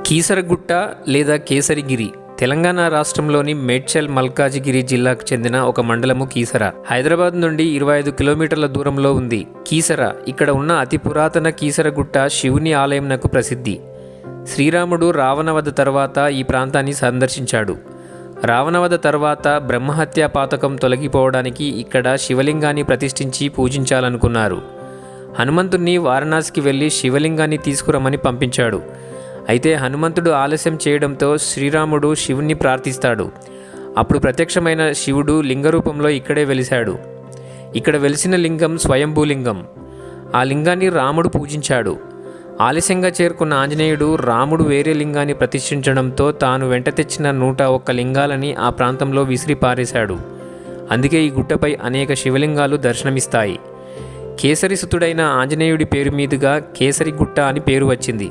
కీసరగుట్ట లేదా కేసరిగిరి తెలంగాణ రాష్ట్రంలోని మేడ్చల్ మల్కాజిగిరి జిల్లాకు చెందిన ఒక మండలము కీసర. హైదరాబాద్ నుండి 25 కిలోమీటర్ల దూరంలో ఉంది. కీసర ఇక్కడ ఉన్న అతి పురాతన కీసరగుట్ట శివుని ఆలయంనకు ప్రసిద్ధి. శ్రీరాముడు రావణవధ తర్వాత ఈ ప్రాంతాన్ని సందర్శించాడు. రావణవధ తర్వాత బ్రహ్మహత్యా పాతకం తొలగిపోవడానికి ఇక్కడ శివలింగాన్ని ప్రతిష్ఠించి పూజించాలనుకున్నారు. హనుమంతుణ్ణి వారణాసికి వెళ్ళి శివలింగాన్ని తీసుకురమ్మని పంపించాడు. అయితే హనుమంతుడు ఆలస్యం చేయడంతో శ్రీరాముడు శివుణ్ణి ప్రార్థిస్తాడు. అప్పుడు ప్రత్యక్షమైన శివుడు లింగరూపంలో ఇక్కడే వెలిశాడు. ఇక్కడ వెలిసిన లింగం స్వయంభూలింగం. ఆ లింగాన్ని రాముడు పూజించాడు. ఆలస్యంగా చేరుకున్న ఆంజనేయుడు రాముడు వేరే లింగాన్ని ప్రతిష్ఠించడంతో తాను వెంట తెచ్చిన 101 లింగాలని ఆ ప్రాంతంలో విసిరి పారేశాడు. అందుకే ఈ గుట్టపై అనేక శివలింగాలు దర్శనమిస్తాయి. కేసరి సుతుడైన ఆంజనేయుడి పేరు మీదుగా కేసరిగుట్ట అని పేరు వచ్చింది.